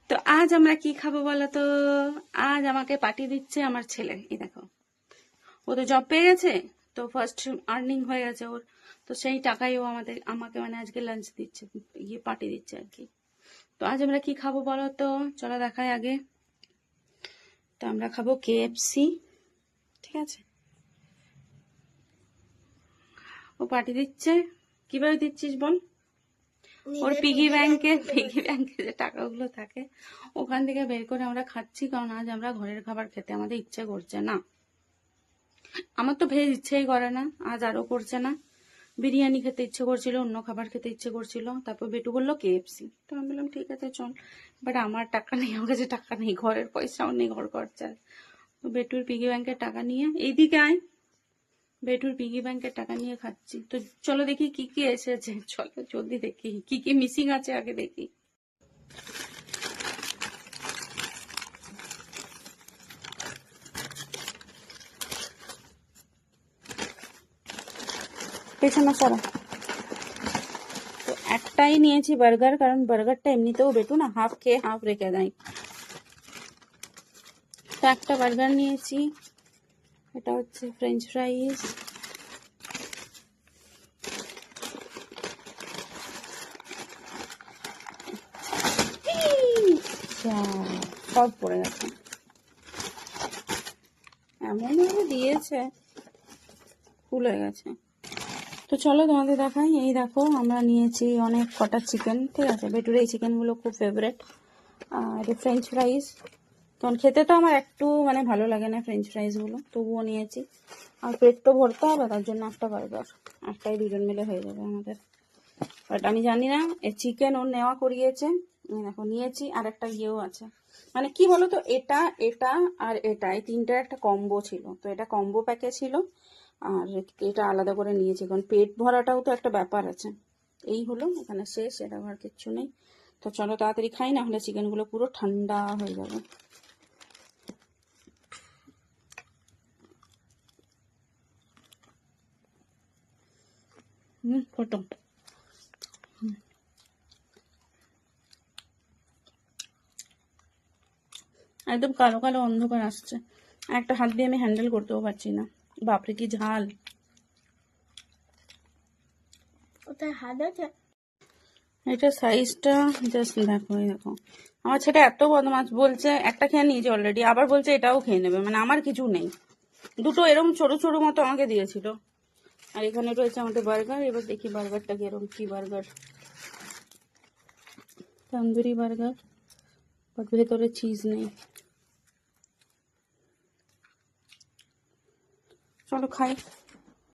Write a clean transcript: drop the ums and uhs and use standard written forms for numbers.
তো আজ আমরা কি খাবো বলো তো? আজ আমাকে পার্টি দিচ্ছে আমার ছেলে। এই দেখো, ও তো জব পেয়ে গেছে, তো ফার্স্ট আর্নিং হয়ে গেছে ওর, তো সেই টাকাই ও আমাকে মানে আজকে লাঞ্চ দিচ্ছে, ইয়ে পার্টি দিচ্ছে আর কি। তো আজ আমরা কি খাবো বলো তো? চলো দেখাই আগে। তো আমরা খাবো KFC, ঠিক আছে। ও পার্টি দিচ্ছে, কিভাবে দিচ্ছিস বল? ওর পিগি ব্যাংকে যে টাকাগুলো থাকে ওখান থেকে বের করে আমরা খাচ্ছি, কারণ আজ আমরা ঘরের খাবার খেতে আমাদের ইচ্ছে করছে না। আমার তো ভেজ ইচ্ছেই করে না, আজ আরো করছে না। বিরিয়ানি খেতে ইচ্ছে করছিল, অন্য খাবার খেতে ইচ্ছে করছিল, তারপর বেটু বললো KFC, তো আমি বললাম ঠিক আছে চল। বাট আমার টাকা নেই, আমার কাছে টাকা নেই, ঘরের পয়সাও নেই, ঘর খরচা। তো বেটুর পিগি ব্যাংকের টাকা নিয়ে, এইদিকে আয়, বেটুর পিগি ব্যাংকের টাকা নিয়ে খাচ্ছি। তো চলো দেখি কি কি এসেছে, চলো জলদি দেখি কি কি মিসিং আছে, আগে দেখি। পেছনে সরো। তো একটাই নিয়েছি বার্গার, কারণ বার্গারটা এমনিতেও বেটু না হাফ খেয়ে হাফ রেখে দেয়। তো একটা বার্গার নিয়েছি, এটা হচ্ছে ফ্রেঞ্চ ফ্রাইজ। সব পড়ে গেছে, এমন ভাবে দিয়েছে ফুল হয়ে গেছে। তো চলো তোমাদের দেখাই। এই দেখো আমরা নিয়েছি অনেক কটা চিকেন, ঠিক আছে। বেটুর এই চিকেনগুলো খুব ফেভারেট। আর ফ্রেঞ্চ ফ্রাইজ, তখন খেতে তো আমার একটু মানে ভালো লাগে না ফ্রেঞ্চ ফ্রাইজগুলো, তবুও নিয়েছি। আর পেট তো ভরতে হবে, তার জন্য একটা বার্গার, একটাই দুজন মিলে হয়ে যাবে আমাদের। বাট আমি জানি না, এই চিকেন ওর নেওয়া করিয়েছে, দেখো নিয়েছি। আর একটা ইয়েও আছে, মানে কি বলো তো, এটা এটা আর এটা, এই তিনটার একটা কম্বো ছিল, তো এটা কম্বো প্যাকে ছিল, আর এটা আলাদা করে নিয়েছি, কারণ পেট ভরাটাও তো একটা ব্যাপার আছে। এই হলো, এখানে শেষ, এটা আর কিচ্ছু নেই। তো চলো তাড়াতাড়ি খাই, না হলে চিকেনগুলো পুরো ঠান্ডা হয়ে যাবে। ফটো একদম কালো কালো অন্ধকার আসছে, একটা হাত দিয়ে আমি হ্যান্ডেল করতেও পারছি না। বাপরে কি ঝাল! ওটার হাত আছে। এটা সাইজটা জাস্ট দেখো, এই দেখো। আমার ছেলে এত বদমাস, বলছে একটা খেয়ে নিয়েছে অলরেডি, আবার বলছে এটাও খেয়ে নেবে, মানে আমার কিছু নেই। দুটো এরকম ছোট ছোট মতো আমাকে দিয়েছিল। আর এখানে রয়েছে আমাদের বার্গার, এবার দেখি বার্গারটা কিরকম, কি বার্গার। তন্দুরি বার্গার, বাট ভেতরে চিজ নেই। চলো খাই।